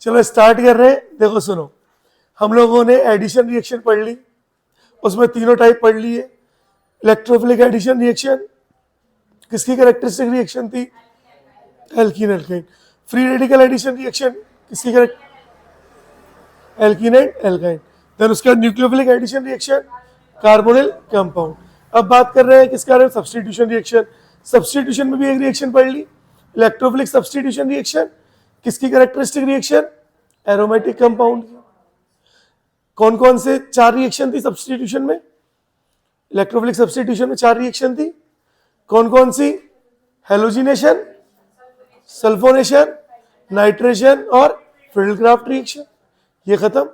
चलो स्टार्ट कर रहे हैं। देखो सुनो, हम लोगों ने एडिशन रिएक्शन पढ़ ली, उसमें तीनों टाइप पढ़ लिए। इलेक्ट्रोफिलिक एडिशन रिएक्शन किसकी कैरेक्टरिस्टिक रिएक्शन थी? Alkene alkyne. Free radical addition reaction किसकी एल्कीन एंड एल्काइन। देन उसके बाद nucleophilic addition reaction carbonyl compound. अब बात कर रहे हैं किसके बारे में? Substitution reaction. सब्स्टिट्यूशन में भी एक रिएक्शन पढ़ ली, इलेक्ट्रोफिलिक सब्स्टिट्यूशन रिएक्शन किसकी कैरेक्टरिस्टिक रिएक्शन? एरोमेटिक कंपाउंड की। कौन कौन से 4 रिएक्शन थी सब्स्टिट्यूशन में? इलेक्ट्रोफिलिक सब्स्टिट्यूशन में 4 रिएक्शन थी। कौन कौन सी? हेलोजिनेशन, सल्फोनेशन, नाइट्रेशन और फ्रिडल-क्राफ्ट रिएक्शन। ये खत्म।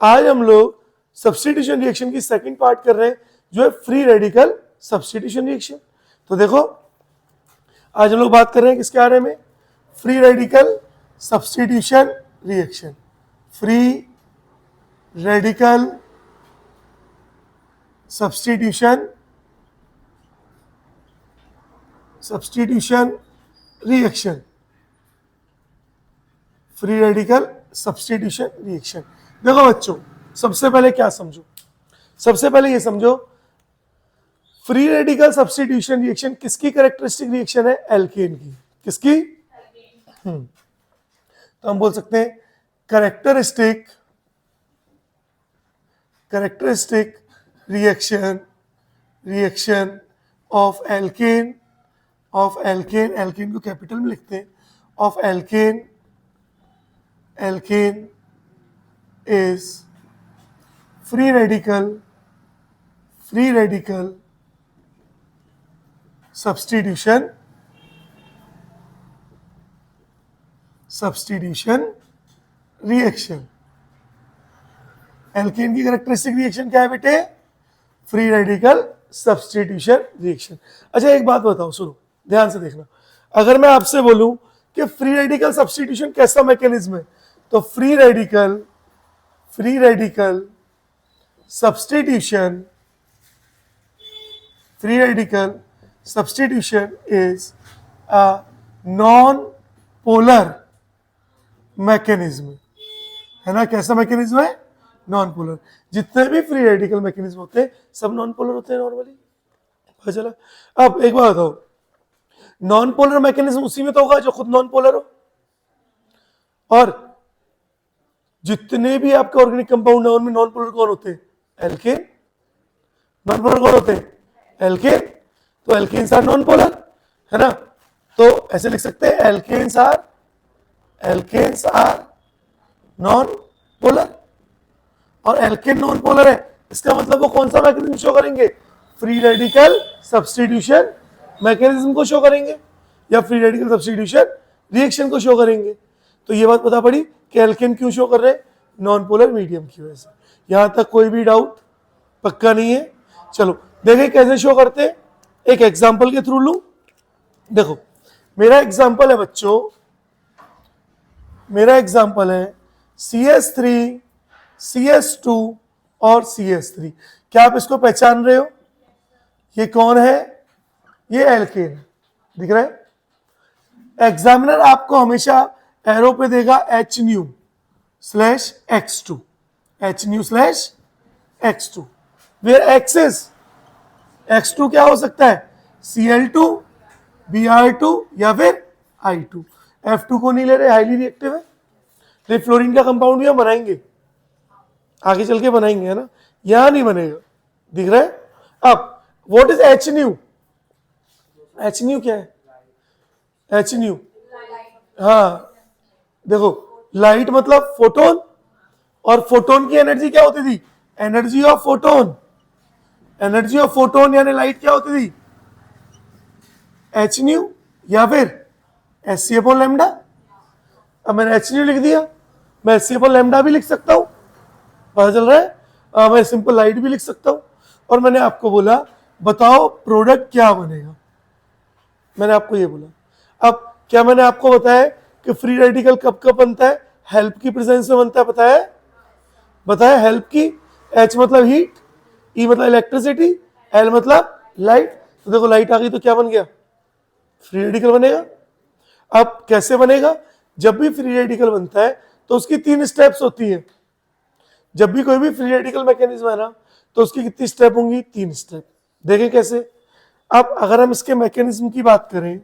आज हम लोग सब्स्टिट्यूशन रिएक्शन की सेकंड पार्ट कर रहे हैं, जो है फ्री रेडिकल सब्स्टिट्यूशन रिएक्शन। तो देखो, आज हम लोग बात कर रहे हैं किसके बारे में? Free radical substitution reaction. Free radical substitution reaction. Free radical substitution reaction. देखो बच्चों, सबसे पहले क्या समझो? सबसे पहले ये समझो, फ्री रेडिकल सब्स्टिट्यूशन रिएक्शन किसकी कैरेक्टरिस्टिक रिएक्शन है? एल्केन की। किसकी? तो हम बोल सकते हैं characteristic reaction of alkane alkane को कैपिटल में लिखते हैं, of alkane is free radical substitution reaction. Alkane की कैरेक्टरिस्टिक रिएक्शन क्या है बेटे? Free radical substitution reaction. अच्छा एक बात बताओ, सुनो ध्यान से देखना। अगर मैं आपसे बोलूं कि फ्री रेडिकल सब्स्टिट्यूशन कैसा मैकेनिज्म है, तो free radical substitution is a non polar mechanism, है ना? कैसा मैकेनिज्म है? Non polar. जितने भी फ्री रेडिकल मैकेनिज्म होते हैं सब नॉन पोलर होते हैं नॉर्मली। चला, अब एक बात बताओ, नॉन पोलर मैकेनिज्म उसी में तो होगा जो खुद नॉन पोलर हो, और जितने भी आपके ऑर्गेनिक कंपाउंड है उनमें नॉन पोलर कौन होते हैं? एल्केन। नॉन पोलर कौन होते हैं? एल्केन। तो एल्केन्स आर नॉन पोलर, है ना? तो ऐसे लिख सकते हैं एल्केन्स आर नॉन पोलर। और एल्केन नॉन पोलर है, इसका मतलब वो कौन सा मैकेनिज्म शो करेंगे? फ्री रेडिकल सब्स्टिट्यूशन मैकेनिज्म को शो करेंगे, या फ्री रेडिकल सब्स्टिट्यूशन रिएक्शन को शो करेंगे। तो ये बात पता पड़ी कि एल्केन क्यों शो कर रहे हैं? नॉन पोलर मीडियम की वजह से। यहां तक कोई भी डाउट पक्का नहीं है? चलो देखें कैसे शो करते हैं, एक एग्जांपल के थ्रू लूं। देखो मेरा एग्जांपल है बच्चों, मेरा एग्जांपल है CS3, CS2 और CS3। क्या आप इसको पहचान रहे हो? ये कौन है? ये एल्केन दिख रहा है। एग्जामिनर आपको हमेशा एरो पे देगा HNu/X2, HNu/X2, वेयर X2 क्या हो सकता है? Cl2, Br2 या फिर I2। F2 को नहीं ले रहे, हाईली रिएक्टिव है। तो फ्लोरीन का कंपाउंड भी हम बनाएंगे, आगे चल के बनाएंगे, है ना? यहां नहीं बनेगा, दिख रहा है? अब व्हाट इज HNu? HNu क्या है? HNu, हाँ देखो, लाइट मतलब फोटोन, और फोटोन की एनर्जी क्या होती थी? एनर्जी ऑफ फोटोन यानी लाइट क्या होती थी? HNu या फिर Hc/λ। अब मैंने HNu लिख दिया, मैं Hc/λ भी लिख सकता हूं, पता चल रहा है? मैं सिंपल लाइट भी लिख सकता हूं। और मैंने आपको बोला बताओ प्रोडक्ट क्या बनेगा, मैंने आपको ये बोला। अब क्या मैंने आपको बताया कि फ्री रेडिकल कब कब बनता है? हेल्प की प्रेजेंस में बनता है, बताया हेल्प की। H मतलब हीट, E मतलब इलेक्ट्रिसिटी, L मतलब लाइट। तो देखो लाइट आ गई तो क्या बन गया? फ्री रेडिकल बनेगा। अब कैसे बनेगा? जब भी फ्री रेडिकल बनता है तो उसकी 3 स्टेप्स होती है। जब भी कोई भी फ्री रेडिकल मैकेनिज्म है ना, तो उसकी कितनी स्टेप होंगी? 3 स्टेप। देखें कैसे। अब अगर हम इसके मैकेनिज्म की बात करें,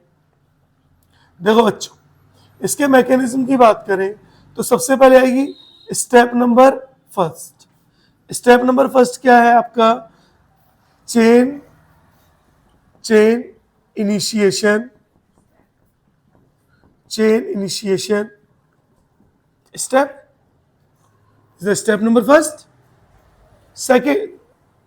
देखो बच्चों, इसके मैकेनिज्म की बात करें तो सबसे पहले आएगी step number first. Step number first क्या है आपका? Chain initiation step. Step number first. Second,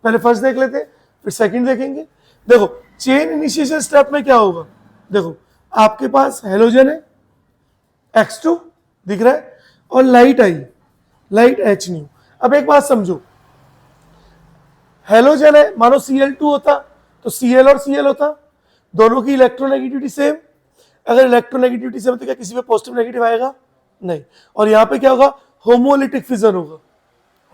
पहले फर्स्ट देख लेते हैं, फिर सेकंड देखेंगे। देखो चेन इनिशिएशन स्टेप में क्या होगा? देखो आपके पास हेलोजन है X2 दिख रहा है और लाइट आई, लाइट H न्यू। अब एक बात समझो, हेलोजन है, मानो Cl2 होता तो Cl और Cl होता, दोनों की इलेक्ट्रोनेगेटिविटी सेम। अगर इलेक्ट्रोनेगेटिविटी सेम तो क्या किसी पे पॉजिटिव नेगेटिव आएगा? नहीं। और यहां पे क्या होगा? होमोलिटिक फिजन होगा।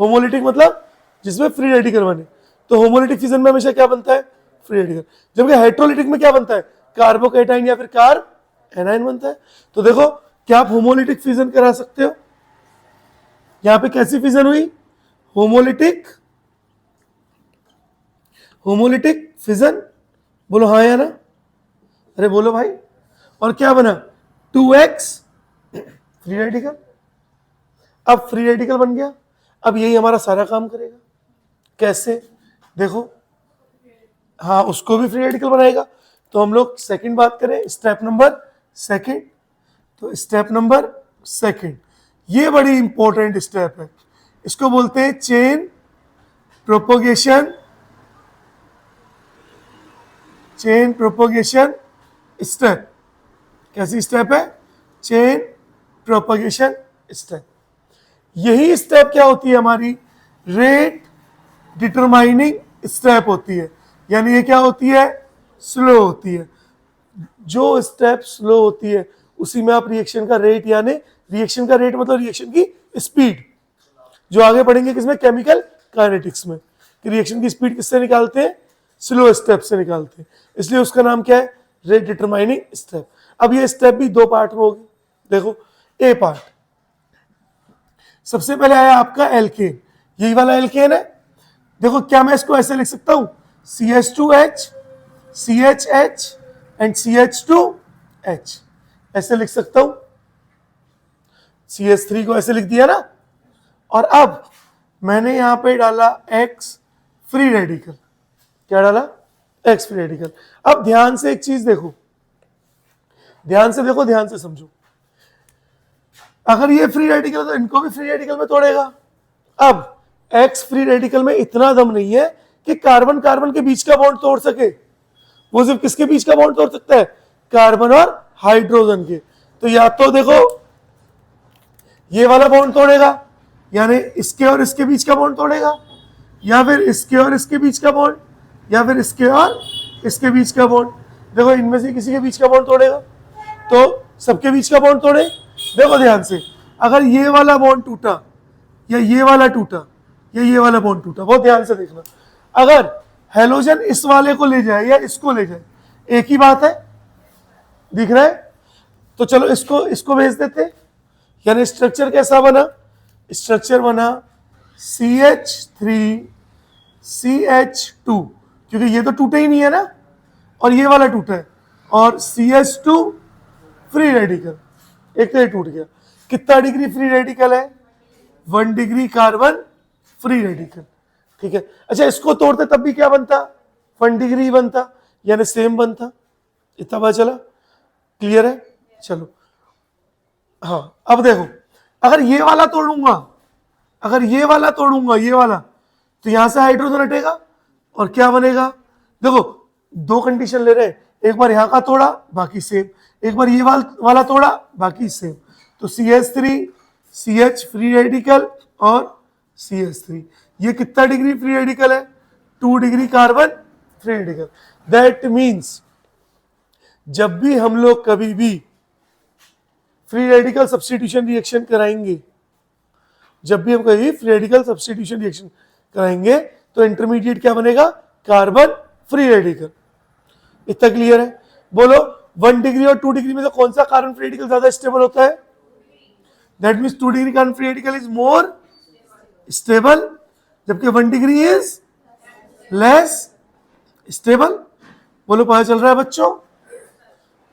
होमोलिटिक मतलब जिसमें फ्री रेडिकल बने, तो होमोलिटिक फिजन में हमेशा क्या बनता है? Free radical. जबकि हेट्रोलिटिक में क्या बनता है? कार्बोकैटाइन या फिर कार एनाइन बनता है। तो देखो क्या आप होमोलिटिक फिजन करा सकते हो? यहां पे कैसी फिजन हुई? Homolytic fission. बोलो हाँ या ना? अरे बोलो भाई। और क्या बना? 2x free radical. अब फ्री रेडिकल बन गया। अब यही हमारा सारा काम करेगा। कैसे? देखो, हाँ उसको भी फ्री रेडिकल बनाएगा। तो हम लोग सेकंड बात करें, स्टेप नंबर सेकंड। तो स्टेप नंबर सेकंड, ये बड़ी इंपॉर्टेंट स्टेप है। इसको बोलते हैं चेन प्रोपोगेशन स्टेप। कैसी स्टेप है? Chain propagation step. यही स्टेप क्या होती है हमारी? रेट डिटरमाइनिंग स्टेप होती है। यानी ये क्या होती है? स्लो होती है। जो स्टेप स्लो होती है उसी में आप रिएक्शन का रेट, यानी रिएक्शन का रेट मतलब रिएक्शन की स्पीड, जो आगे पढ़ेंगे किसमें? केमिकल काइनेटिक्स में, कि रिएक्शन की स्पीड किससे निकालते हैं? स्लो स्टेप से निकालते हैं। इसलिए उसका नाम क्या है? Rate determining step. अब ये स्टेप भी 2 पार्ट में होगी। देखो ए पार्ट, सबसे पहले आया आपका एल्केन। यही वाला एल्केन है। देखो क्या मैं इसको ऐसे लिख सकता हूं? CH2H CHH एंड CH2H, ऐसे लिख सकता हूं। CH3 को ऐसे लिख दिया ना। और अब मैंने यहां पे डाला X फ्री रेडिकल। क्या डाला? X free radical. अब ध्यान से एक चीज देखो, ध्यान से देखो, ध्यान से समझो। अगर ये फ्री रेडिकल तो इनको भी फ्री रेडिकल में तोड़ेगा। अब X फ्री रेडिकल में इतना दम नहीं है कि कार्बन कार्बन के बीच का बॉन्ड तोड़ सके। वो सिर्फ किसके बीच का बॉन्ड तोड़ सकता है? कार्बन और हाइड्रोजन के। तो या तो देखो ये वाला बॉन्ड तोड़ेगा, यानी इसके और इसके बीच का बॉन्ड तोड़ेगा, या फिर इसके और इसके बीच का बॉन्ड, या फिर इसके और इसके बीच का बॉन्ड। देखो इनमें से किसी के बीच का बॉन्ड तोड़ेगा, तो सबके बीच का बॉन्ड तोड़े। देखो ध्यान से, अगर ये वाला बॉन्ड टूटा या ये वाला टूटा या ये वाला बॉन्ड टूटा, बहुत ध्यान से देखना। अगर हेलोजन इस वाले को ले जाए या इसको ले जाए, एक ही बात है, दिख रहा है? तो चलो इसको भेज देते। यानी स्ट्रक्चर कैसा बना? स्ट्रक्चर बना CH3CH2, क्योंकि ये तो टूटे ही नहीं है ना, और ये वाला टूटा है, और CH2 फ्री रेडिकल। एक तो ये टूट गया। कितना डिग्री फ्री रेडिकल है? 1 डिग्री कार्बन फ्री रेडिकल। ठीक है। अच्छा, इसको तोड़ते तब भी क्या बनता? 1 डिग्री बनता, यानी सेम बनता। इतना पता चला? क्लियर है? चलो हाँ, अब देखो, अगर ये वाला तोड़ूंगा, ये वाला, तो यहां से हाइड्रोजन हटेगा और क्या बनेगा? देखो 2 कंडीशन ले रहे हैं, एक बार यहां का तोड़ा बाकी सेम, एक बार ये वाला तोड़ा बाकी सेम। तो CH3 CH फ्री रेडिकल और CH3, ये कितना डिग्री फ्री रेडिकल है? 2 degree carbon free radical. That means जब भी हम लोग कभी भी फ्री रेडिकल सब्स्टिट्यूशन रिएक्शन कराएंगे, तो इंटरमीडिएट क्या बनेगा? Carbon free radical. इतना क्लियर है? बोलो 1 डिग्री और 2 डिग्री में से कौन सा कार्बन फ्री रेडिकल ज्यादा स्टेबल होता है? That means 2 degree carbon free radical is more stable, जबकि 1 डिग्री इज लेस स्टेबल। बोलो पता चल रहा है बच्चों?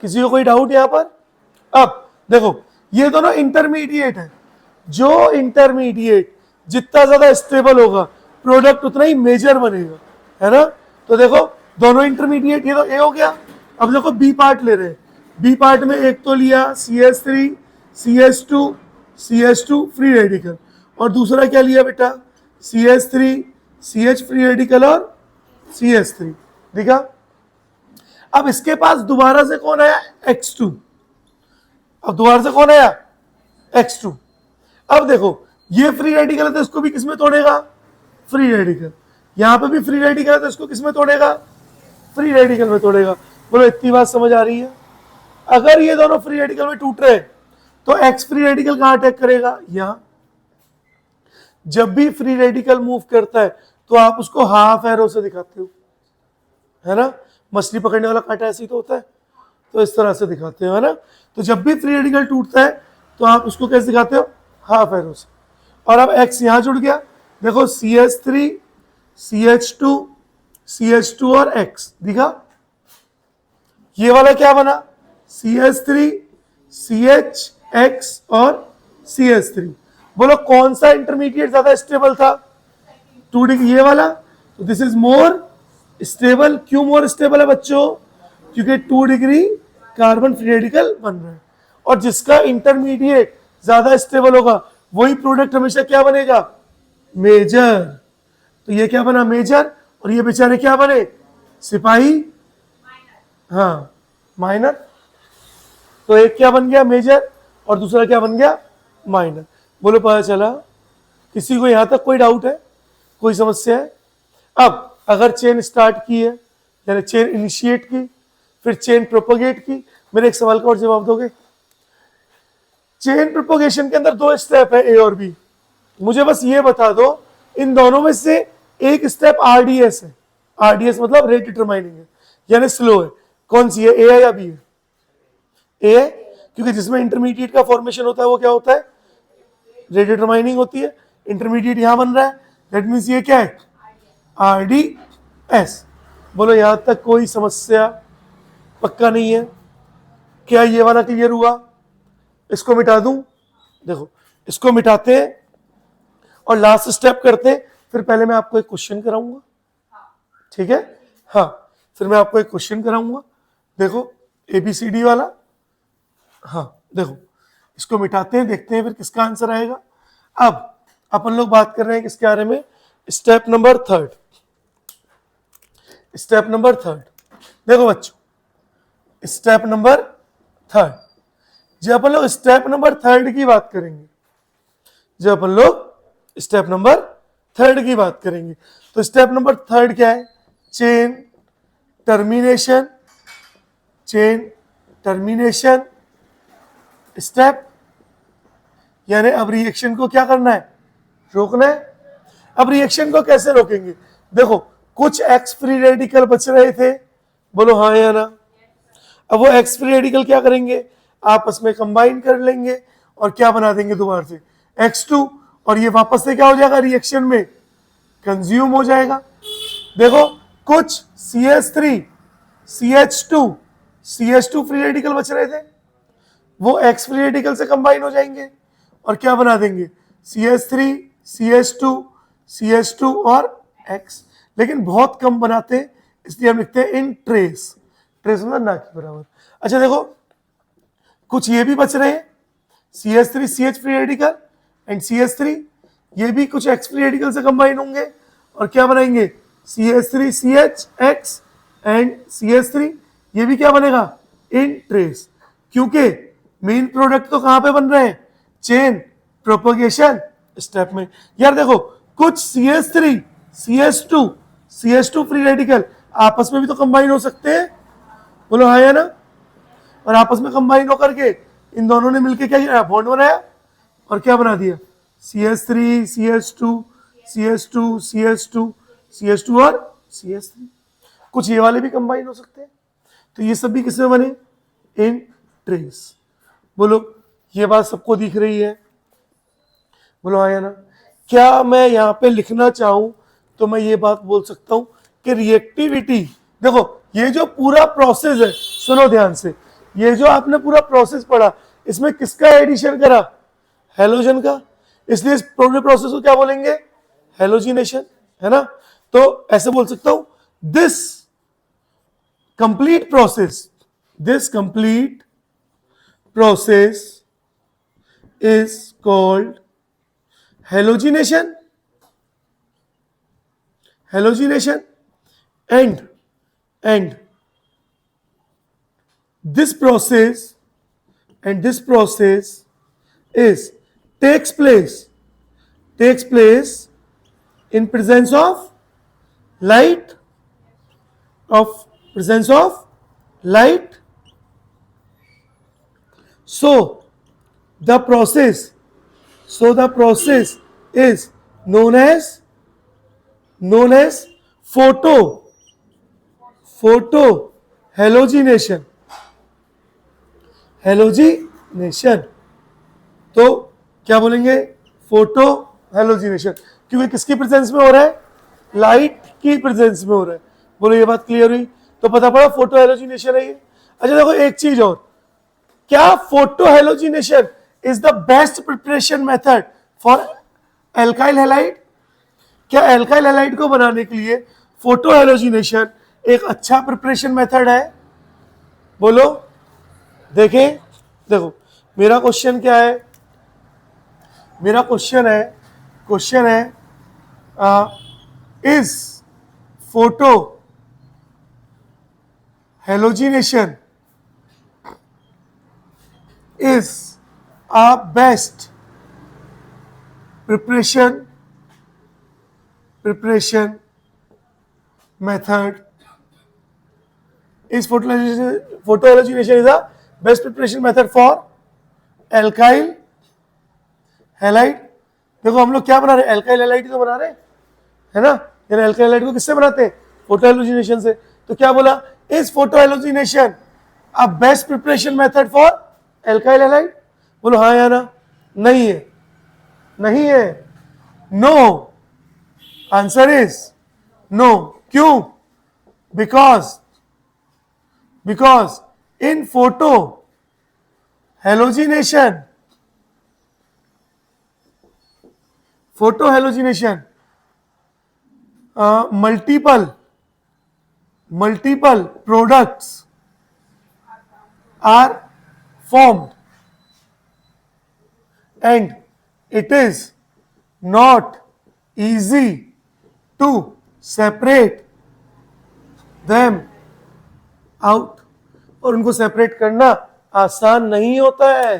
किसी को कोई डाउट यहां पर? अब देखो ये दोनों इंटरमीडिएट है, जो इंटरमीडिएट जितना ज्यादा स्टेबल होगा प्रोडक्ट उतना ही मेजर बनेगा, है ना? तो देखो दोनों इंटरमीडिएट, ये तो ए हो गया। अब देखो बी पार्ट ले रहे हैं। बी पार्ट में एक तो लिया CH3 CH2 CH2 free radical, और दूसरा क्या लिया बेटा? CH3 CH फ्री रेडिकल और CH3, देखा? अब इसके पास दोबारा से कौन आया? X2। अब दोबारा से कौन आया? X2। अब देखो ये फ्री रेडिकल है तो इसको भी किसमें तोड़ेगा? Free radical. यहां पे भी फ्री रेडिकल है तो इसको किसमें तोड़ेगा? फ्री रेडिकल में तोड़ेगा। बोलो इतनी बात समझ आ रही है? अगर ये दोनों फ्री रेडिकल में टूट रहे तो एक्स फ्री रेडिकल कहां अटैक करेगा? यहां। जब भी फ्री रेडिकल मूव करता है तो आप उसको हाफ एरो से दिखाते हो, है ना? मछली पकड़ने वाला कांटा ऐसे ही तो होता है, तो इस तरह से दिखाते हो, है ना? तो जब भी फ्री रेडिकल टूटता है तो आप उसको कैसे दिखाते हो? हाफ एरो से। और अब एक्स यहां जुड़ गया, देखो CH3 CH2 CH2 और X, दिखा? ये वाला क्या बना? CH3 CHX और CH3। बोलो कौन सा इंटरमीडिएट ज्यादा स्टेबल था? 2 डिग्री, ये वाला। तो दिस इज मोर स्टेबल। क्यों मोर स्टेबल है बच्चों? क्योंकि 2 डिग्री कार्बन फ्री रेडिकल बन रहा है, और जिसका इंटरमीडिएट ज्यादा स्टेबल होगा वही प्रोडक्ट हमेशा क्या बनेगा? मेजर। तो ये क्या बना? मेजर। और ये बेचारे क्या बने? सिपाही, हाँ माइनर। तो एक क्या बन गया? मेजर, और दूसरा क्या बन गया? माइनर। बोलो पता चला? किसी को यहां तक कोई डाउट है? कोई समस्या है? अब अगर चेन स्टार्ट की है, यानी चेन इनिशिएट की, फिर चेन प्रोपोगेट की, मेरे एक सवाल का और जवाब दोगे? चेन प्रोपोगेशन के अंदर 2 स्टेप है, ए और बी। मुझे बस ये बता दो इन दोनों में से एक स्टेप RDS है। RDS मतलब रेट डिटरमाइनिंग है, यानी स्लो है। कौन सी है? ए है या बी है? ए है, क्योंकि जिसमें इंटरमीडिएट का फॉर्मेशन होता है वो क्या होता है? रेट डिटरमाइनिंग होती है। इंटरमीडिएट यहां बन रहा है, दैट मीन्स ये क्या है? RDS। बोलो यहां तक कोई समस्या? पक्का नहीं है? क्या ये वाला क्लियर हुआ? इसको मिटा दूं? देखो इसको मिटाते हैं और लास्ट स्टेप करते हैं। फिर पहले मैं आपको एक क्वेश्चन कराऊंगा, ठीक है? हाँ, फिर मैं आपको एक क्वेश्चन कराऊंगा। देखो ABCD वाला। हाँ देखो इसको मिटाते हैं, देखते हैं फिर किसका आंसर आएगा। अब अपन लोग बात कर रहे हैं किसके बारे में? Step number 3। स्टेप नंबर 3 देखो बच्चों, स्टेप नंबर 3। जब अपन लोग स्टेप नंबर 3 की बात करेंगे, जब अपन लोग स्टेप नंबर 3 की बात करेंगे, तो स्टेप नंबर 3 क्या है? Chain termination. Chain termination step, यानी अब रिएक्शन को क्या करना है? रोकना है। अब रिएक्शन को कैसे रोकेंगे? देखो कुछ एक्स फ्री रेडिकल बच रहे थे, बोलो हाँ या ना? अब वो एक्स फ्री रेडिकल क्या करेंगे? आपस में कंबाइन कर लेंगे और क्या बना देंगे दोबारा से? X2, और ये वापस से क्या हो जाएगा? रिएक्शन में कंज्यूम हो जाएगा। देखो कुछ CH3 CH2 CH2 free radical बच रहे थे, वो X फ्री रेडिकल से कंबाइन हो जाएंगे और क्या बना देंगे? CH3 CH2 CH2 और X। लेकिन बहुत कम बनाते हैं, इसलिए हम लिखते हैं इन ट्रेस। ट्रेस मतलब ना के बराबर। अच्छा देखो कुछ ये भी बच रहे हैं, CH3 CH free radical and CH3, ये भी कुछ X फ्री रेडिकल से कंबाइन होंगे और क्या बनाएंगे? CH3 CHX एंड CH3, ये भी क्या बनेगा? इन ट्रेस। क्योंकि मेन प्रोडक्ट तो कहां पे बन रहे हैं? चेन प्रोपोगेशन स्टेप में। यार देखो कुछ CH3 CH2 CH2 free radical आपस में भी तो कंबाइन हो सकते हैं, बोलो हाँ या ना? और आपस में कंबाइन होकर के इन दोनों ने मिलकर क्या किया? बॉन्ड बनाया और क्या बना दिया? CH3 CH2 CH2 CH2 CH2 और CH3। कुछ ये वाले भी कंबाइन हो सकते हैं, तो ये सब भी किसमें बने? इन ट्रेस। बोलो ये बात सबको दिख रही है? बोलो हाँ या ना। क्या मैं यहाँ पे लिखना चाहूं तो मैं ये बात बोल सकता हूं कि रिएक्टिविटी, देखो ये जो पूरा प्रोसेस है, सुनो ध्यान से, ये जो आपने पूरा प्रोसेस पढ़ा, इसमें किसका एडिशन करा? हेलोजन का। इसलिए इस पूरे प्रोसेस को क्या बोलेंगे? हेलोजिनेशन, है ना। तो ऐसे बोल सकता हूं, this complete process, this complete process is called halogenation, halogenation, and this process, and this process is takes place in presence of light, so the process is known as photo halogenation, तो क्या बोलेंगे? Photo halogenation, क्योंकि किसकी presence में हो रहा है? Light की प्रेजेंस में हो रहा है। बोलो ये बात क्लियर हुई? तो पता पड़ा फोटो हेलोजिनेशन है ये। अच्छा देखो एक चीज और, क्या photo halogenation is the best preparation method for alkyl halide? क्या एल्काइल हैलाइड को बनाने के लिए फोटो हेलोजिनेशन एक अच्छा प्रिपरेशन मेथड है? बोलो। देखें, देखो मेरा क्वेश्चन क्या है? मेरा क्वेश्चन है is photo halogenation is a best preparation method, is photo halogenation is a best preparation method for alkyl halide। देखो हम लोग क्या बना रहे हैं? एल्काइल हैलाइड तो बना रहे हैं, है ना। यानी एल्काइल हैलाइड को किससे बनाते हैं? फोटो हेलोजिनेशन से। तो क्या बोला? Is photo halogenation a best preparation method for alkyl halide? बोलो हाँ या ना। नहीं है, नहीं है, नो। Answer is no. क्यों? Because in photo halogenation multiple products are formed and it is not easy to separate them out, और उनको सेपरेट करना आसान नहीं होता है।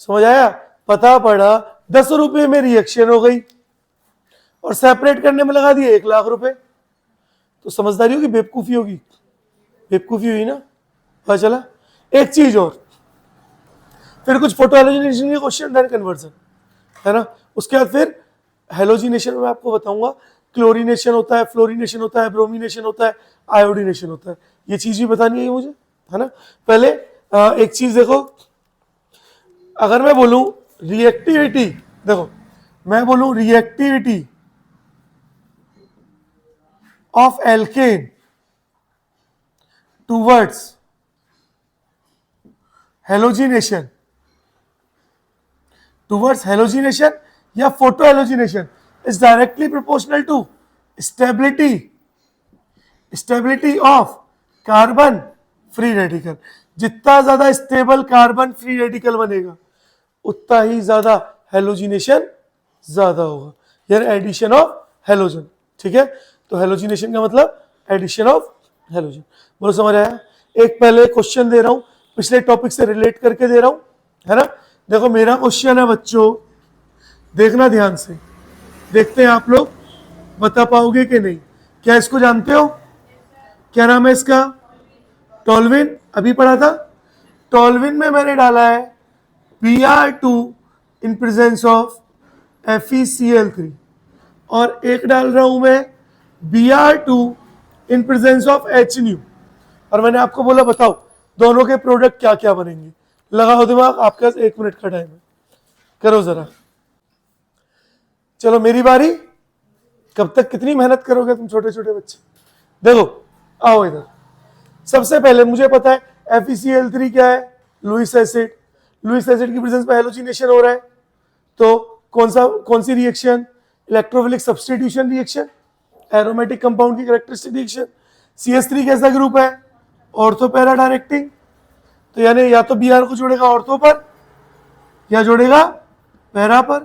समझ आया? पता पड़ा 10 रुपए में रिएक्शन हो गई और सेपरेट करने में लगा दिए 1 लाख रुपए, तो समझदारी होगी बेवकूफी होगी? बेवकूफी हुई ना। पता चला। एक चीज और, फिर कुछ फोटो हेलोजिनेशन के क्वेश्चन, देन कन्वर्जन, है ना। उसके बाद फिर हेलोजिनेशन में आपको बताऊंगा क्लोरीनेशन होता है, फ्लोरीनेशन होता है, ब्रोमिनेशन होता है, आयोडीनेशन होता है। ये चीज भी बतानी है मुझे, है ना। पहले एक चीज देखो, अगर मैं बोलूं रिएक्टिविटी, देखो मैं बोलूं reactivity of alkane towards halogenation या photo halogenation is directly proportional to stability of carbon free radical. जितना ज्यादा स्टेबल कार्बन फ्री रेडिकल बनेगा उतना ही ज्यादा हेलोजिनेशन ज्यादा होगा, यानी एडिशन ऑफ हेलोजन। ठीक है, तो हेलोजिनेशन का मतलब एडिशन ऑफ हेलोजन। बोलो समझ आया? एक पहले क्वेश्चन दे रहा हूं, पिछले टॉपिक से रिलेट करके दे रहा हूं, है ना। देखो मेरा क्वेश्चन है बच्चों, देखना ध्यान से, देखते हैं आप लोग बता पाओगे कि नहीं। क्या इसको जानते हो? क्या नाम है इसका? टॉल्विन। अभी पढ़ा था। टॉल्विन में मैंने डाला है Br2 in presence of FeCl3 और एक डाल रहा हूं मैं Br2 in presence of HNu, और मैंने आपको बोला बताओ दोनों के प्रोडक्ट क्या क्या बनेंगे। लगाओ दिमाग, आपके पास 1 मिनट का टाइम है, करो जरा। चलो मेरी बारी। कब तक कितनी मेहनत करोगे तुम छोटे छोटे बच्चे? देखो आओ इधर। सबसे पहले मुझे पता है FeCl3 क्या है, लुईस एसिड। लुईस एसिड की प्रेजेंस में हैलोजिनेशन हो रहा है, तो कौन सी reaction? Electrophilic substitution reaction, aromatic compound की कैरेक्टरिस्टिक रिएक्शन। CH3 कैसा ग्रुप है? ऑर्थो पैरा डायरेक्टिंग, तो यानी या तो Br को जोड़ेगा ऑर्थो पर या जोड़ेगा पैरा पर,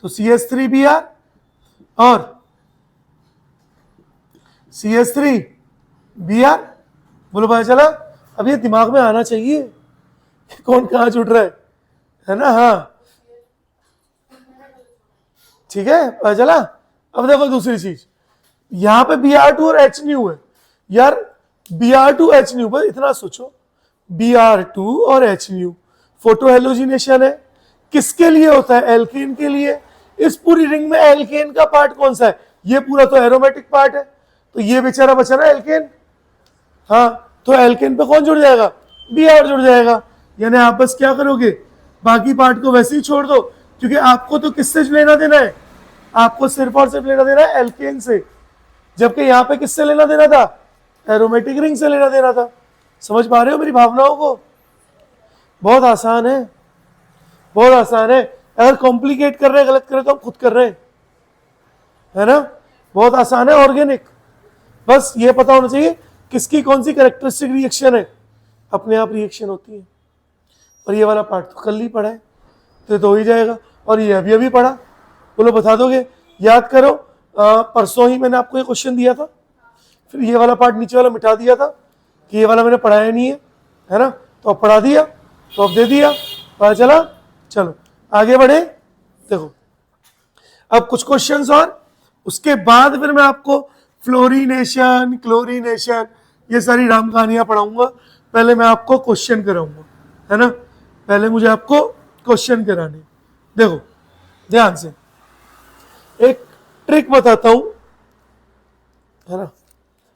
तो CH3Br और CH3Br। बोलो पता चला? अब ये दिमाग में आना चाहिए कि कौन कहाँ जुड़ रहा है ना? हाँ ठीक है, पता चला। अब देखो दूसरी चीज, यहां पे Br2 और H है यार। Br2 H पर इतना सोचो, Br2 और H फोटो हेलोजिनेशन है। किसके लिए होता है? एल्केन के लिए। इस पूरी रिंग में एल्केन का पार्ट कौन सा है? ये पूरा तो एरोमेटिक पार्ट है, तो ये बेचारा बचा ना एल्केन। हाँ, तो एल्केन पे कौन जुड़ जाएगा? Br जुड़ जाएगा। यानी आप बस क्या करोगे, बाकी पार्ट को वैसे ही छोड़ दो, क्योंकि आपको तो किससे लेना देना है? आपको सिर्फ और सिर्फ लेना देना है एल्केन से, जबकि यहाँ पे किससे लेना देना था? एरोमेटिक रिंग से लेना देना था। समझ पा रहे हो मेरी भावनाओं को? बहुत आसान है, बहुत आसान है। अगर कॉम्प्लिकेट कर रहे हैं, गलत कर रहे तो हम खुद कर रहे हैं, है ना? बहुत आसान है, ऑर्गेनिक। बस ये पता होना चाहिए किसकी कौन सी कैरेक्टरिस्टिक रिएक्शन है, अपने आप रिएक्शन होती है। और ये वाला पार्ट तो कल ही पढ़ा है, तो हो ही जाएगा। और ये अभी पढ़ा, बोलो बता दोगे? याद करो, परसों ही मैंने आपको ये क्वेश्चन दिया था, फिर ये वाला पार्ट नीचे वाला मिटा दिया था कि ये वाला मैंने पढ़ाया नहीं है ना? तो अब पढ़ा दिया, तो अब दे दिया, पता चला। चलो आगे बढ़े। देखो अब कुछ क्वेश्चंस और, उसके बाद फिर मैं आपको फ्लोरिनेशन, क्लोरिनेशन, ये सारी राम कहानियां पढ़ाऊंगा। पहले मैं आपको क्वेश्चन कराऊंगा, है ना? पहले मुझे आपको क्वेश्चन कराने। देखो ध्यान से एक ट्रिक बताता हूं, है ना?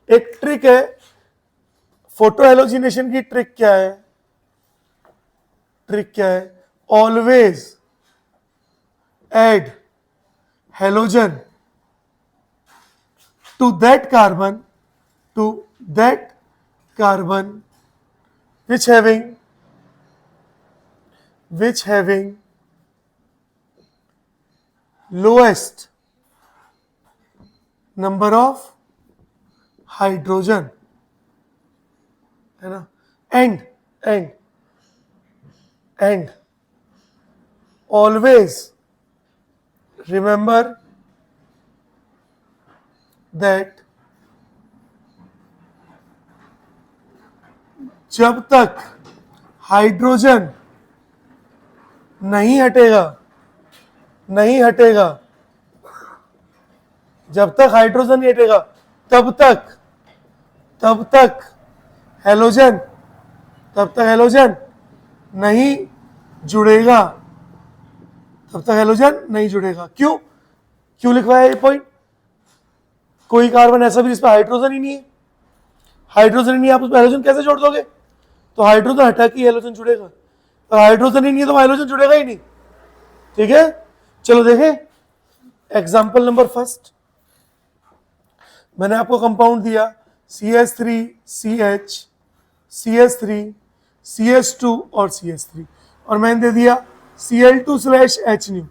एक ट्रिक है, फोटो हेलोजिनेशन की ट्रिक क्या है? ट्रिक क्या है? Always add halogen to that carbon which having lowest number of hydrogen, है ना? and always remember that जब तक हाइड्रोजन नहीं हटेगा, जब तक हाइड्रोजन नहीं हटेगा तब तक हेलोजन नहीं जुड़ेगा, क्यों लिखवाया ये पॉइंट? कोई कार्बन ऐसा भी जिस पर हाइड्रोजन ही नहीं है, आप उसमें हेलोजन कैसे जोड़ दोगे? तो हाइड्रोजन हटा के हेलोजन जुड़ेगा, और हाइड्रोजन ही नहीं है तो हेलोजन जुड़ेगा ही नहीं। ठीक है, चलो देखें एग्जांपल नंबर फर्स्ट। मैंने आपको कंपाउंड दिया CH3CH, CH3, CH2 और CH3, और मैंने दे दिया Cl2/H।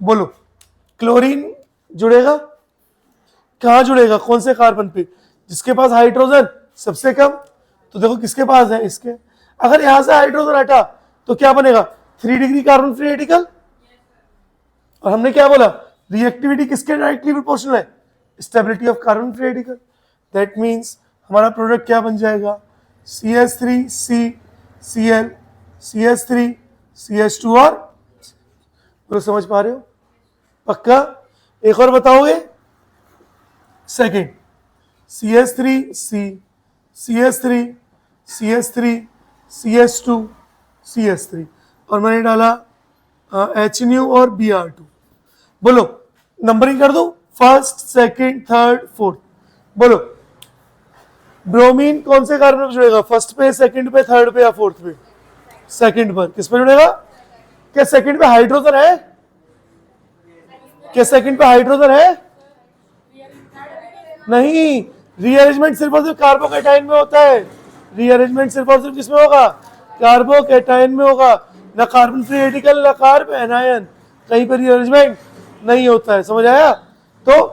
बोलो क्लोरीन जुड़ेगा? कहाँ जुड़ेगा? कौन से कार्बन पे? जिसके पास हाइड्रोजन सबसे कम। तो देखो किसके पास है? इसके। अगर यहां से हाइड्रोजन हटा तो क्या बनेगा? 3 डिग्री कार्बन फ्री रेडिकल। और हमने क्या बोला? रिएक्टिविटी किसके डायरेक्टली प्रोपोर्शनल है? Stability of carbon free radical. That means हमारा प्रोडक्ट क्या बन जाएगा? CH3CCl, CH3CH2 और बोलो समझ पा रहे हो? पक्का? एक और बताओगे? Second CH3C, CH3, CH3, CH2, CH3, और मैंने डाला HNu और Br2। बोलो नंबरिंग कर दो, फर्स्ट, सेकंड, थर्ड, फोर्थ। बोलो ब्रोमीन कौन से कार्बन पर जुड़ेगा? फर्स्ट पे, सेकंड पे, थर्ड पे या फोर्थ पे? सेकंड पर। किस पे जुड़ेगा? क्या सेकंड पे हाइड्रोजन है? क्या सेकंड पे हाइड्रोजन है? नहीं, रीअरेंजमेंट सिर्फ और सिर्फ कार्बोकैटायन में होता है। रीअरेंजमेंट सिर्फ और सिर्फ किसमें होगा? कार्बोकैटायन में होगा, ना कार्बन फ्री रेडिकल ना कार्ब एनायन, कहीं पर रीअरेंजमेंट नहीं होता है। समझ आया? तो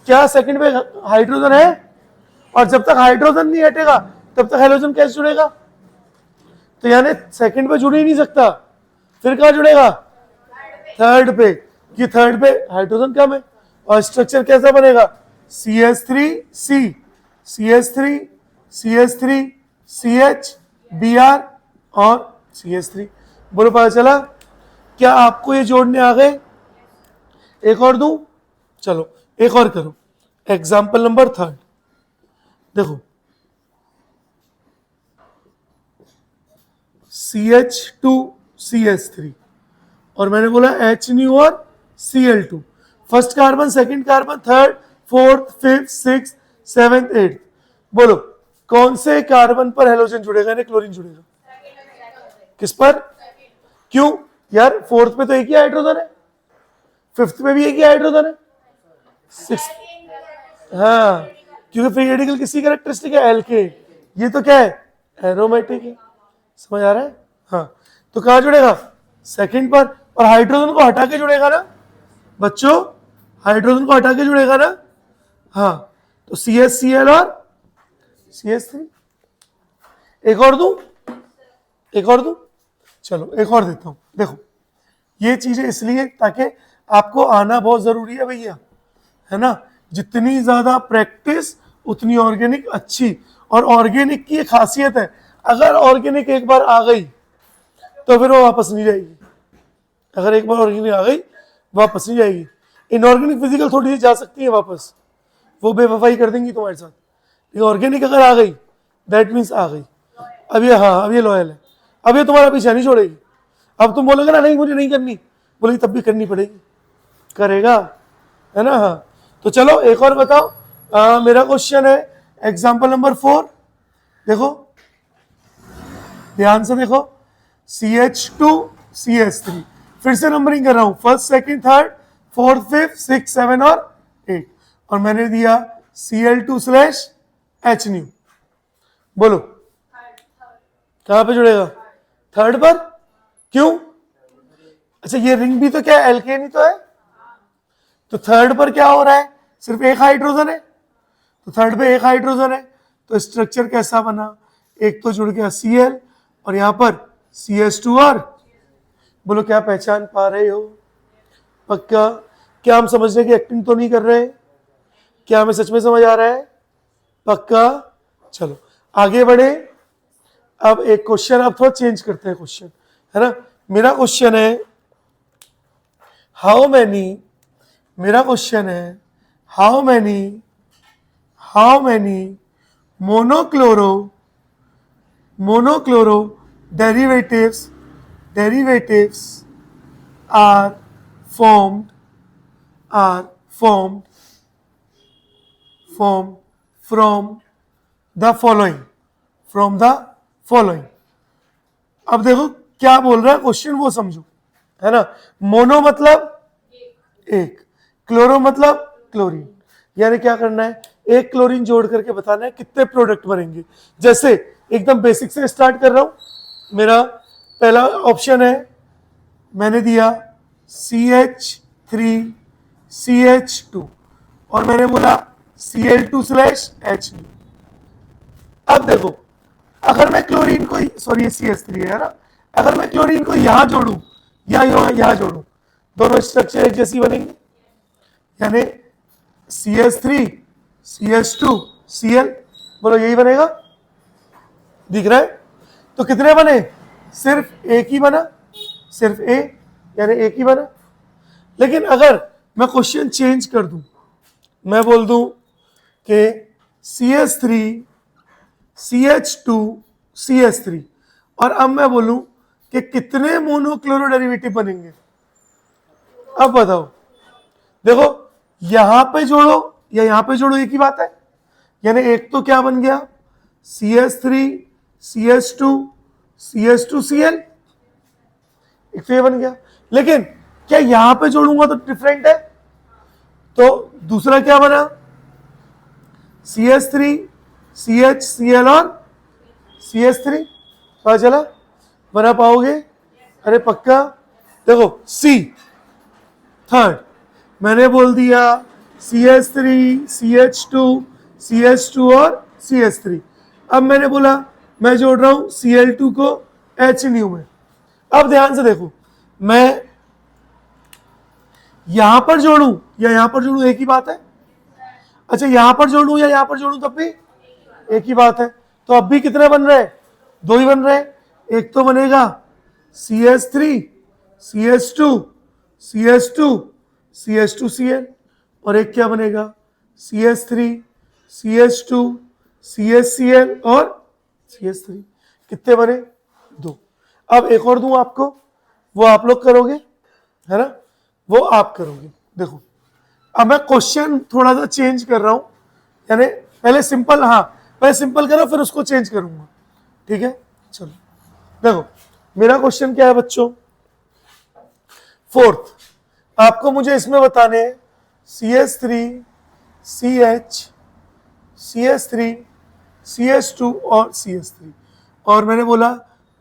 क्या सेकंड पे हाइड्रोजन है? और जब तक हाइड्रोजन नहीं हटेगा तब तक हाइड्रोजन कैसे जुड़ेगा? तो यानी सेकंड पे जुड़ ही नहीं सकता, फिर कहां जुड़ेगा? थर्ड पे, कि थर्ड पे हाइड्रोजन कम है और स्ट्रक्चर कैसा बनेगा? CH3C, CH3, CH3, CH, Br और CH3। बोलो पता चला? क्या आपको ये जोड़ने आ गए? एक और दूं? चलो एक और करो। एग्जाम्पल नंबर 3 देखो, CH2CH3 और मैंने बोला HNU और Cl2, first carbon, second carbon, third, fourth, fifth, six, seventh, eighth. बोलो कौन से कार्बन पर हेलोजन जुड़ेगा यानी क्लोरीन जुड़ेगा? किस पर? क्यों यार? फोर्थ पे तो एक ही हाइड्रोजन है, फिफ्थ पे भी एक ही हाइड्रोजन है, सिक्स, हाँ, क्योंकि फ्री रेडिकल किसी कैरेक्टरिस्टिक है? एल्केन। ये तो क्या है? एरोमेटिक है। समझ आ रहा है? हाँ, तो कहां जुड़ेगा? सेकंड पर। और हाइड्रोजन को हटा के जुड़ेगा ना बच्चों? हाइड्रोजन को हटा के जुड़ेगा ना? हाँ, तो CH, Cl और CH3। एक और दूं? एक और दूं? चलो एक और देता हूं। देखो ये चीजें इसलिए ताकि आपको आना बहुत जरूरी है भैया, है ना? जितनी ज्यादा प्रैक्टिस उतनी ऑर्गेनिक अच्छी। और ऑर्गेनिक की एक खासियत है, अगर ऑर्गेनिक एक बार आ गई तो फिर वो वापस नहीं जाएगी। अगर एक बार ऑर्गेनिक आ गई वापस नहीं जाएगी। इनऑर्गेनिक फिजिकल थोड़ी सी जा सकती है वापस, वो बेवफाई कर देंगी तुम्हारे साथ, लेकिन ऑर्गेनिक अगर आ गई दैट मीन्स आ गई। अब ये, हाँ अब ये लॉयल है, अब ये तुम्हारा पीछा नहीं छोड़ेगी। अब तुम बोलोगे ना नहीं मुझे नहीं करनी, बोलेगी तब भी करनी पड़ेगी, करेगा, है ना? हाँ, तो चलो एक और बताओ। मेरा क्वेश्चन है एग्जाम्पल नंबर 4। देखो ध्यान से देखो, CH2CH3, फिर से नंबरिंग कर रहा हूं, first, second, third, fourth, fifth, six, seven और 8, और मैंने दिया Cl2/HNU। बोलो कहां पे जुड़ेगा? थर्ड पर। क्यों? अच्छा ये रिंग भी तो क्या है? एल्केन ही तो है। तो थर्ड पर क्या हो रहा है? सिर्फ एक हाइड्रोजन है, तो थर्ड पे एक हाइड्रोजन है, तो स्ट्रक्चर कैसा बना? एक तो जुड़ गया Cl और यहां पर CH2 और, बोलो क्या पहचान पा रहे हो? पक्का? क्या हम समझने की एक्टिंग तो नहीं कर रहे? क्या हमें सच में समझ आ रहा है? पक्का? चलो आगे बढ़े। अब एक क्वेश्चन, अब थोड़ा चेंज करते हैं क्वेश्चन, है ना? मेरा क्वेश्चन है how many monochloro derivatives are formed from the following। अब देखो क्या बोल रहा है क्वेश्चन, वो समझो, है ना? मोनो मतलब एक, क्लोरो मतलब क्लोरीन, यानी क्या करना है? एक क्लोरीन जोड़ करके बताना है कितने प्रोडक्ट बनेंगे। जैसे एकदम बेसिक से स्टार्ट कर रहा हूं, मेरा पहला ऑप्शन है, मैंने दिया CH3CH2 और मैंने बोला Cl2/HNU। अब देखो अगर मैं क्लोरीन को, सॉरी ये CH3 है ना, अगर मैं क्लोरीन को यहां जोड़ू या यहां जोड़ू, दोनों स्ट्रक्चर एक जैसी बनेंगे, यानी CH3 CH2 Cl, बोलो यही बनेगा, दिख रहा है? तो कितने बने? सिर्फ एक ही बना, सिर्फ ए, यानी एक ही बना। लेकिन अगर मैं क्वेश्चन चेंज कर दूं, मैं बोल दूं कि CH3 CH2 CH3, और अब मैं बोलूं कि कितने मोनोक्लोरो डेरिवेटिव बनेंगे? अब बताओ, देखो यहां पे जोड़ो या यहां पे जोड़ो एक ही बात है, यानी एक तो क्या बन गया? CH3 CH2 CH2 Cl, एक तो ये बन गया। लेकिन क्या यहां पे जोड़ूंगा तो डिफरेंट है? तो दूसरा क्या बना, CH3 CHCl और CH3, पता चला, बना पाओगे? अरे पक्का। देखो C थर्ड, मैंने बोल दिया CH3 CH2 CH2 और CH3। अब मैंने बोला मैं जोड़ रहा हूं Cl2 को H न्यू में। अब ध्यान से देखो, मैं यहां पर जोड़ूं या यहां पर जोड़ूं, एक ही बात है। अच्छा, यहां पर जोड़ूं या यहां पर जोड़ूं तब भी एक ही बात है। तो अब भी कितने बन रहे हैं? दो ही बन रहे हैं। एक तो बनेगा CH3 CH2 CH2 CH2Cl, और एक क्या बनेगा, CH3 CH2 CHCl और CH3। कितने बने? दो। अब एक और दूं आपको, वो आप लोग करोगे, है ना, वो आप करोगे। देखो अब मैं क्वेश्चन थोड़ा सा चेंज कर रहा हूं, यानी पहले सिंपल, हाँ पहले सिंपल करो फिर उसको चेंज करूंगा, ठीक है। चलो देखो मेरा क्वेश्चन क्या है बच्चों, फोर्थ, आपको मुझे इसमें बताने CH3 CH CH3 CH2 और CH3, और मैंने बोला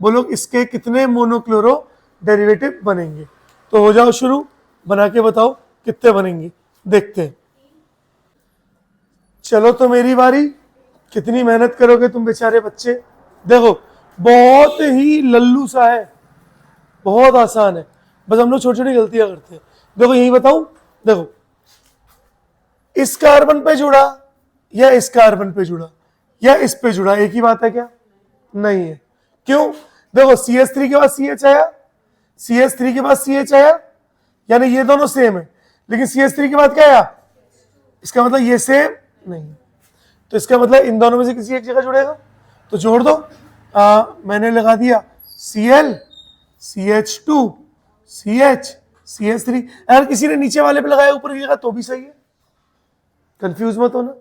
बोलो इसके कितने मोनोक्लोरो डेरिवेटिव बनेंगे। तो हो जाओ शुरू, बना के बताओ कितने बनेंगे, देखते हैं। चलो तो मेरी बारी, कितनी मेहनत करोगे तुम बेचारे बच्चे। देखो बहुत ही लल्लू सा है, बहुत आसान है, बस हम लोग छोटी छोटी गलतियां करते हैं। देखो यही बताऊं, देखो इस कार्बन पे जुड़ा या इस कार्बन पे जुड़ा या इस पे जुड़ा, एक ही बात है क्या? नहीं है। क्यों? देखो CH3 के बाद CH आया, CH3 के बाद CH आया, यानी ये दोनों सेम है, लेकिन CH3 के बाद क्या आया, इसका मतलब ये सेम नहीं, तो इसका मतलब इन दोनों में से किसी एक जगह जुड़ेगा, तो जोड़ दो। मैंने लगा दिया Cl CH2 CH CH3। अगर किसी ने नीचे वाले पे लगाया ऊपर की जगह तो भी सही है, कंफ्यूज मत होना।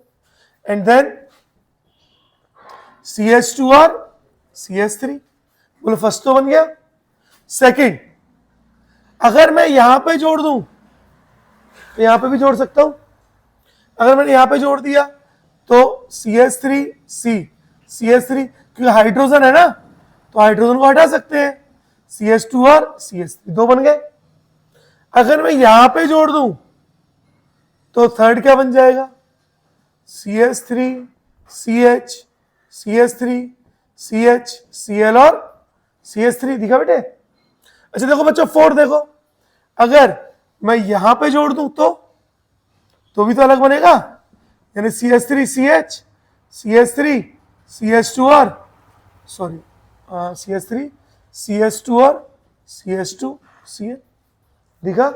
एंड देन CH2 और CH3, बोलो फर्स्ट तो बन गया। सेकंड, अगर मैं यहां पे जोड़ दूं तो यहां पे भी जोड़ सकता हूं। अगर मैंने यहां पे जोड़ दिया तो CH3 CH3, क्योंकि हाइड्रोजन है ना, तो हाइड्रोजन को हटा सकते हैं, CH2 और CH3 दो बन गए। अगर मैं यहां पे जोड़ दूं तो थर्ड क्या बन जाएगा, CH3 CH CH3 CH Cl और CH3, दिखा बेटे। अच्छा देखो बच्चों फोर्थ, देखो अगर मैं यहां पे जोड़ दूं तो भी तो अलग बनेगा, यानी CH3 CH CH3 CH2 और सॉरी CH3 CH2 और CH2 Cl, दिखा,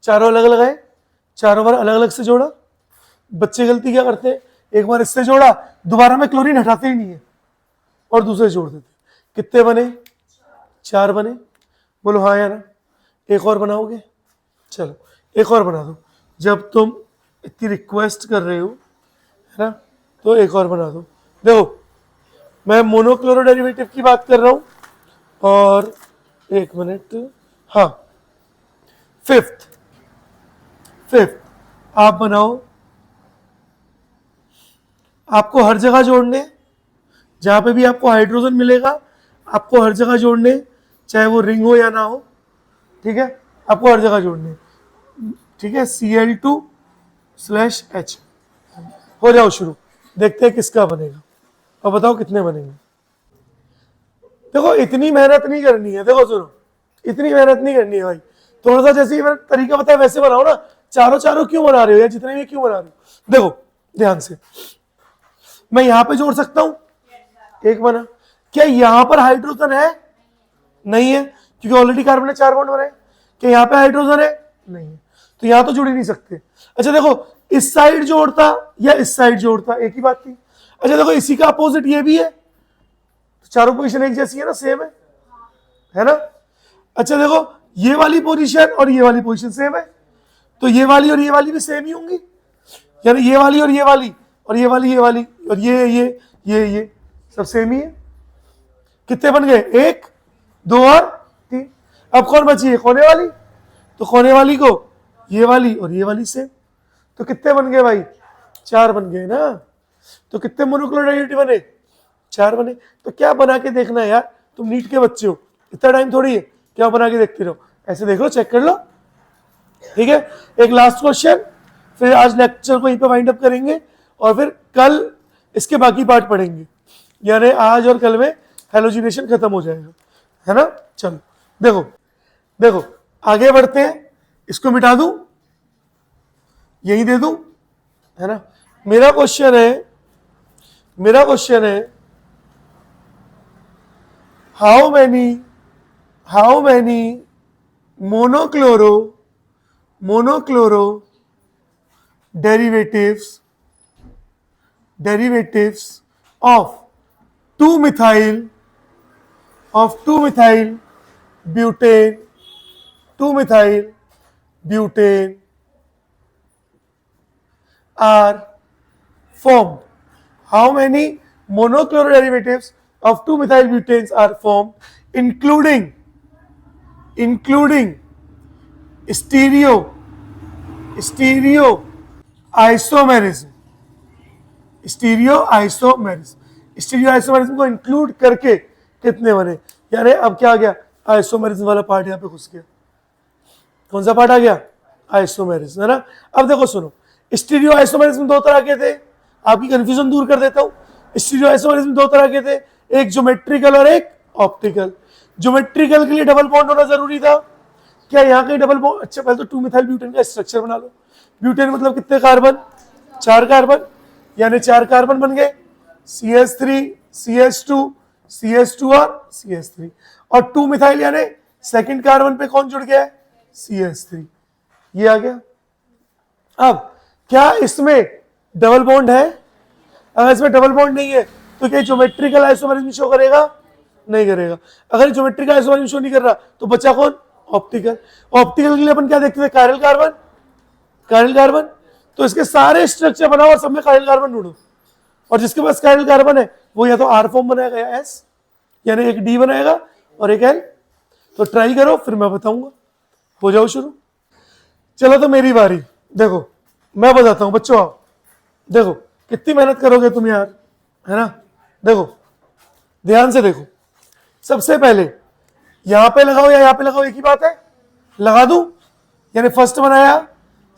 चारों अलग अलग है, चारों बार अलग अलग से जोड़ा। बच्चे गलती क्या करते हैं, एक बार इससे जोड़ा, दोबारा में क्लोरीन हटाते ही नहीं है और दूसरे जोड़ देते। कितने बने? 4 बने। बोलो हाँ या ना, एक और बनाओगे? चलो एक और बना दो, जब तुम इतनी रिक्वेस्ट कर रहे हो, है ना, तो एक और बना दो। देखो मैं मोनोक्लोरो डेरिवेटिव की बात कर रहा हूं, और एक मिनट, हाँ फिफ्थ आप बनाओ। आपको हर जगह जोड़ने, जहां पे भी आपको हाइड्रोजन मिलेगा आपको हर जगह जोड़ने, चाहे वो रिंग हो या ना हो, ठीक है, आपको हर जगह जोड़ने, ठीक है। Cl2/H, हो जाओ शुरू, देखते हैं किसका बनेगा और बताओ कितने बनेंगे। देखो इतनी मेहनत नहीं करनी है, देखो सुनो, इतनी मेहनत नहीं करनी है भाई, थोड़ा सा जैसे मैंने तरीका बताया वैसे बनाओ ना। चारों क्यों बना रहे हो या जितने भी क्यों बना रहे हो, देखो ध्यान से, मैं यहां पे जोड़ सकता हूं, एक बना। क्या यहां पर हाइड्रोजन है? नहीं है, क्योंकि ऑलरेडी कार्बन ने 4 बॉन्ड बनाए। क्या यहां पे हाइड्रोजन है? नहीं है, तो यहां तो जुड़ ही नहीं सकते। अच्छा देखो इस साइड जोड़ता या इस साइड जोड़ता, एक ही बात थी। अच्छा देखो इसी का अपोजिट ये भी है, तो चारों पोजीशन एक जैसी है ना, सेम है ना। अच्छा देखो ये वाली पोजीशन और ये वाली पोजीशन सेम है, तो ये वाली और ये वाली भी सेम ही होंगी, यानी ये वाली और ये वाली और ये वाली और ये सब सेम ही है। कितने बन गए? 1 2 और 3। अब कौन बची है? कोने वाली, तो कोने वाली को ये वाली और ये वाली सेम, तो कितने बन गए भाई? 4 बन गए ना। तो कितने मोनोक्लोनल डेरिवेटिव बने? 4 बने। तो क्या बना के देखना है यार, तुम नीट के बच्चे हो, इतना टाइम थोड़ी है, क्या बना के देखते रहो, ऐसे देख लो, चेक कर लो, ठीक है। एक लास्ट क्वेश्चन, फिर आज लेक्चर को यहीं पे वाइंड अप करेंगे और फिर कल इसके बाकी पार्ट पढ़ेंगे, यानी आज और कल में हेलोजिनेशन खत्म हो जाएगा, है ना। चलो देखो देखो आगे बढ़ते हैं, इसको मिटा दूं, यही दे दूं, है ना। मेरा क्वेश्चन है how many monochloro derivatives of 2-methyl butane are formed. How many monochloro derivatives of 2-methyl butanes are formed, including stereoisomerism को इंक्लूड करके कितने बने? यानी अब क्या आ गया? आइसोमेरिज्म वाला पार्ट यहाँ पे घुस गया। कौन सा पार्ट आ गया? आइसोमेरिज्म, है ना। अब देखो सुनो, स्टीरियो आइसोमेरिज्म 2 तरह के थे, आपकी कंफ्यूजन दूर कर देता हूँ। स्टीरियो आइसोमेरिज्म 2 तरह के थे, एक ज्योमेट्रिकल और एक ऑप्टिकल। ज्योमेट्रिकल के लिए डबल बॉन्ड होना जरूरी था, क्या यहाँ कहीं डबल बॉन्ड? अच्छा पहले तो 2-मिथाइल ब्यूटेन का स्ट्रक्चर बना लो। ब्यूटेन मतलब कितने कार्बन? 4 कार्बन, यानी 4 कार्बन बन गए, CH3 CH2 CH2 और CH3, और 2-मिथाइल यानी सेकंड कार्बन पे कौन जुड़ गया है? CH3, ये आ गया। अब क्या इसमें डबल बॉन्ड है? अगर इसमें डबल बॉन्ड नहीं है तो क्या ज्योमेट्रिकल आइसोमेरिज्म शो करेगा? नहीं करेगा। अगर ज्योमेट्रिकल आइसोमेरिज्म शो नहीं कर रहा तो बचा कौन? ऑप्टिकल। ऑप्टिकल के लिए अपन क्या देखते थे? Chiral carbon. तो इसके सारे स्ट्रक्चर बनाओ और सब में कायरल कार्बन ढूंढो, और जिसके पास कायरल कार्बन है वो या तो R फॉर्म बनाएगा या S, यानी एक D बनाएगा और एक L। तो ट्राई करो, फिर मैं बताऊंगा। हो जाओ शुरू। चलो तो मेरी बारी। देखो मैं बताता हूं बच्चों, आओ देखो कितनी मेहनत करोगे तुम यार, है ना। देखो ध्यान से देखो, सबसे पहले यहां पे लगाओ या यहां पे लगाओ, एक ही बात है, लगा दूं। यानी फर्स्ट बनाया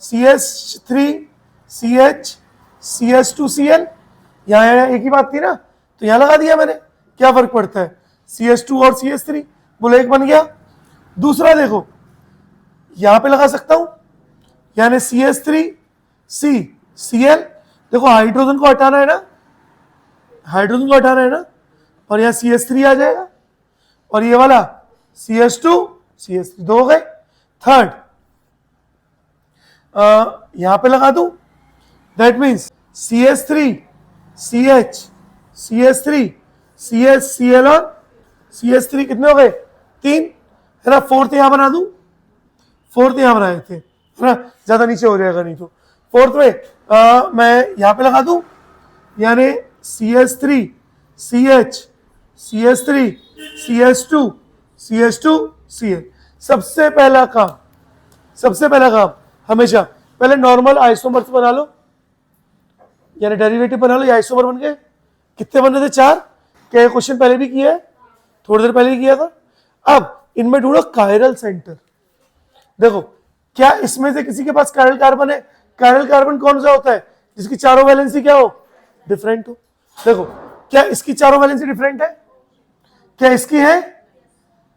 CH3 CH CH2 Cl, यहां एक ही बात थी ना, तो यहां लगा दिया मैंने, क्या फर्क पड़ता है? CH2 और CH3, बोलो एक बन गया। दूसरा देखो यहां पे लगा सकता हूं, यानी CH3 C Cl, देखो हाइड्रोजन को हटाना है ना, और यहां CH3 आ जाएगा, और ये वाला CH2 CH3, 2 हो गए। थर्ड यहां पे लगा दूं, that means CH3 CH CH3 CH Cl और CH3 कितने हो गए? 3, है ना। फोर्थ यहां बना दूं, फोर्थ यहां बनाए थे, है ना, ज्यादा नीचे हो जाएगा नहीं तो। फोर्थ में मैं यहां पे लगा दूं, यानी CH3 CH CH3 CH2 CH2 Cl। सबसे पहला काम हमेशा पहले नॉर्मल आइसोमर्स बना लो, यानी डेरिवेटिव बना लो। ये आइसोमर बन गए, कितने बने थे? 4। क्या ये क्वेश्चन पहले भी किया है? थोड़ी देर पहले ही किया था। अब इनमें ढूंढो कायरल सेंटर। देखो क्या इसमें से किसी के पास कायरल कार्बन है? कायरल कार्बन कौन सा होता है? जिसकी चारों वैलेंसी क्या हो? डिफरेंट हो। देखो क्या इसकी चारों वैलेंसी डिफरेंट है? क्या इसकी है?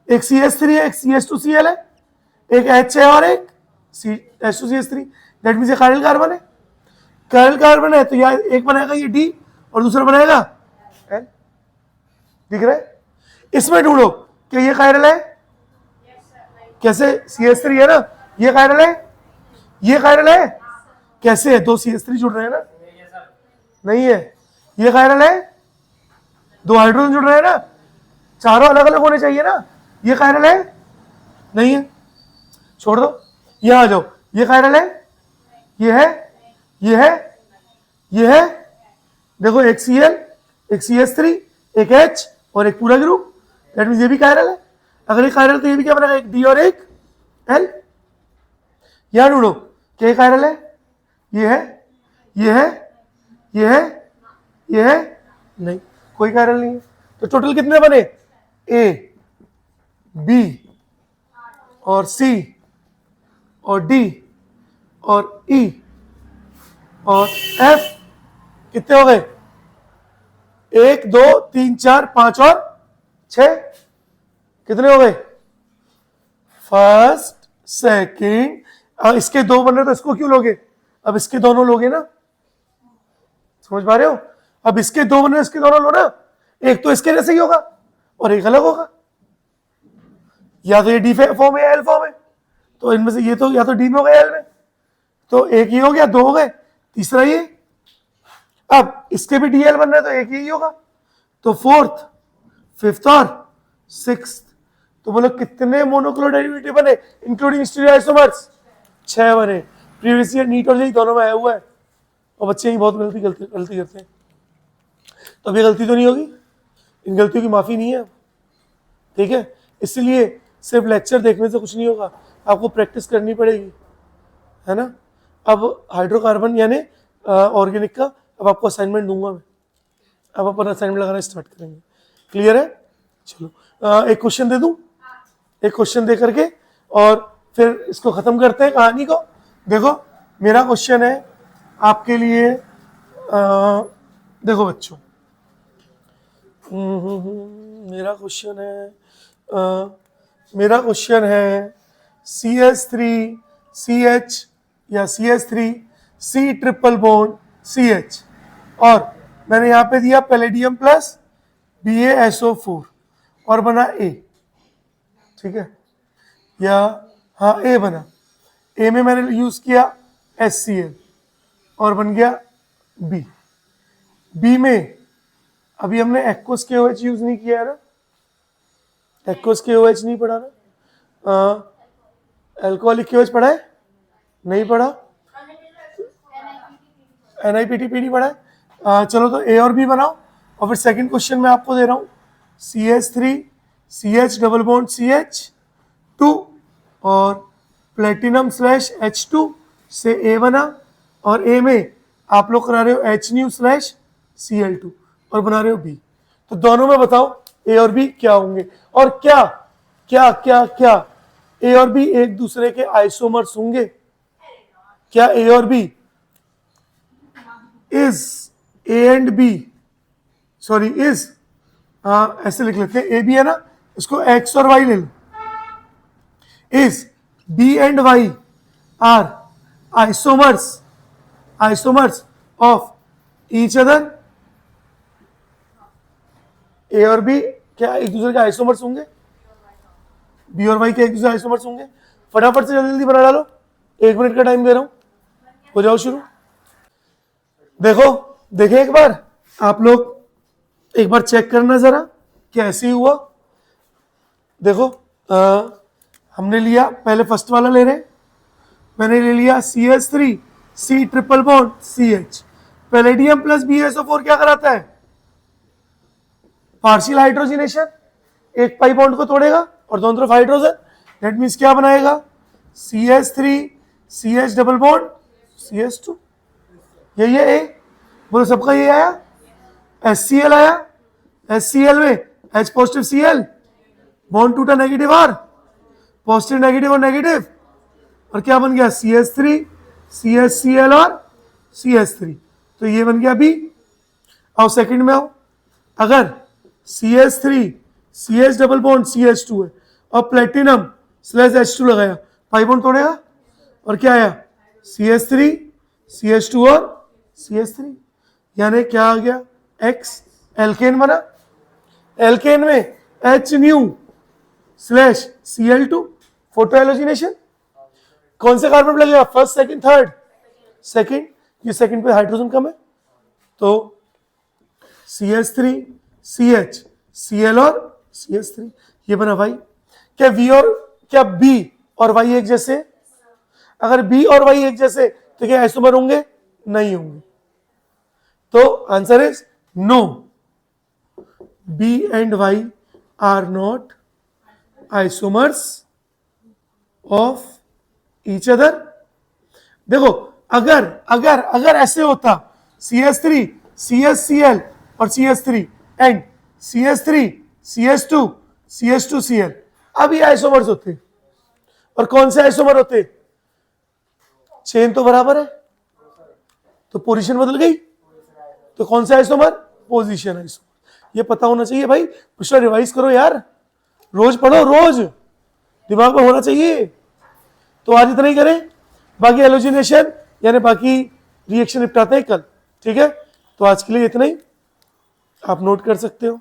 एक CH3 है, एक CH2 Cl है, एक H है और एक H2CH3, दैट मींस ये कायरल कार्बन है। कायरल कार्बन है तो यार एक बनाएगा ये D और दूसरा बनाएगा L, दिख रहा है? इसमें ढूंढो क्या ये कायरल है? कैसे? CH3 है ना, ये कायरल है, कैसे है? 2 CH3 जुड़ रहे हैं ना, नहीं है। ये कायरल है, 2 हाइड्रोजन जुड़ रहे हैं ना, चारों अलग अलग होने चाहिए ना। ये कायरल है, नहीं है, छोड़ दो। ये आ जाओ, ये कायरल है, ये है, देखो एक Cl, एक CH3, एक H और एक पूरा ग्रुप, दैट मींस ये भी कायरल है। अगर ये कायरल तो ये भी क्या बनेगा? एक D और एक L। यहां ढूंढो, क्या कायरल है? ये है, ये है, ये है, ये है, नहीं, कोई कायरल नहीं है। तो टोटल कितने बने? ए, बी और सी और डी और ई और एफ, कितने हो गए? 1 2 3 4 5 और 6, कितने हो गए? फर्स्ट, सेकंड, इसके 2 बन रहे तो इसको क्यों लोगे? अब इसके दोनों लोगे ना, समझ पा रहे हो? अब इसके 2 बन रहे, इसके दोनों लो ना, एक तो इसके जैसे ही होगा और एक अलग होगा, या तो ये डी फॉर्म है या एल फॉर्म है, तो इनमें से ये तो या तो डी में हो गया एल में, तो एक ही हो गया, 2 हो गए, तीसरा ये। अब इसके भी डीएल बन रहे तो एक ही होगा, तो फोर्थ, फिफ्थ और सिक्स्थ। तो बोलो कितने मोनोक्लोनल डेरिवेटिव बने इंक्लूडिंग स्टीरियोआइसोमर्स? 6 बने। प्रीवियस ईयर नीट और जेईई दोनों में आया हुआ है, और बच्चे ही बहुत गलती करते हैं। तो अभी गलती तो नहीं होगी, इन गलतियों की माफी नहीं है, ठीक है? इसलिए सिर्फ लेक्चर देखने से कुछ नहीं होगा, आपको प्रैक्टिस करनी पड़ेगी, है ना? अब हाइड्रोकार्बन यानी ऑर्गेनिक का अब आपको असाइनमेंट दूंगा मैं, अब अपन असाइनमेंट लगाना स्टार्ट करेंगे। क्लियर है? चलो एक क्वेश्चन दे दूं, एक क्वेश्चन दे करके और फिर इसको खत्म करते हैं कहानी को। देखो मेरा क्वेश्चन है आपके लिए, देखो बच्चों, मेरा क्वेश्चन है CH3CH या CH3C ट्रिपल बॉन्ड CH, और मैंने यहाँ पे दिया पैलेडियम प्लस BaSO4 और बना A, ठीक है? या हाँ A बना, A में मैंने यूज किया HCl और बन गया B। B में अभी हमने एक्वस KOH यूज नहीं किया है ना, एक्वस KOH नहीं पढ़ा ना, एल्कोहलिक KOH पढ़ा है? नहीं पढ़ा। NiPT पढ़ा है? चलो तो A और B बनाओ, और फिर सेकंड क्वेश्चन मैं आपको दे रहा हूँ, CH3CH डबल बॉन्ड CH2 और प्लेटिनम स्लैश H2 से A बना, और A में आप लोग करा रहे हो HNu/Cl2 और बना रहे हो B। तो दोनों में बताओ A और B क्या होंगे, और क्या क्या क्या क्या A और B एक दूसरे के आइसोमर्स होंगे? क्या A और B is A and B, sorry is, ऐसे लिख लेते हैं, A B है ना, इसको X और Y ले लो, is B and Y are isomers of each other? A और B क्या एक दूसरे के आइसोमर्स होंगे? B और Y के एक दूसरे आइसोमर्स होंगे? फटाफट से जल्दी जल्दी बना डालो, 1 मिनट का टाइम दे रहा हूं, हो जाओ शुरू। देखो देखे एक बार, आप लोग एक बार चेक करना जरा कैसे हुआ। देखो हमने लिया, पहले फर्स्ट वाला ले रहे, मैंने ले लिया CH3C triple bond CH, palladium plus BaSO4 क्या कराता है? पार्शियल हाइड्रोजनेशन, एक पाई बॉन्ड को तोड़ेगा और दोनों तरफ हाइड्रोजन, दैट मीन्स क्या बनाएगा? CH3CH डबल बॉन्ड CH2, यही है A। बोलो सबका ये आया? HCl आया, HCl में H पॉजिटिव Cl, बॉन्ड टूटा नेगेटिव R, पॉजिटिव नेगेटिव और नेगेटिव, और क्या बन गया? CH3 CHCl और CH3, तो ये बन गया B। आओ सेकंड में आओ, अगर CH3 CH double bond CH2 है और प्लेटिनम स्लैश H2 लगाया, पाई बॉन्ड तोड़ेगा, और क्या आया? CH3 CH2 और CH3, यानी क्या आ गया? X, एल्केन बना, एल्केन में HNu/Cl2, फोटो हेलोजिनेशन, कौन से कार्बन पर लगेगा? फर्स्ट सेकंड थर्ड, सेकंड, ये सेकंड पे हाइड्रोजन कम है, तो CH3 CH Cl और CH3, ये बना भाई। क्या V और क्या B और Y एक जैसे? अगर B और Y एक जैसे तो क्या आइसोमर होंगे? नहीं होंगे, तो answer is no, B and Y are not isomers of each other देखो अगर अगर अगर ऐसे होता CH3 CHCl और CH3 and CH3 CH2 CH2Cl, अब ये आइसोमर्स होते और कौन से आइसोमर होते? चेन तो बराबर है तो पोजीशन बदल गई, तो कौन सा आइसोमर? Position isomer. ये पता होना चाहिए भाई, पिछला रिवाइज करो यार, रोज पढ़ो, रोज दिमाग में होना चाहिए। तो आज इतना ही करें, बाकी हेलोजिनेशन यानी बाकी रिएक्शन निपटाते हैं कल, ठीक है? तो आज के लिए इतना ही, आप नोट कर सकते हो।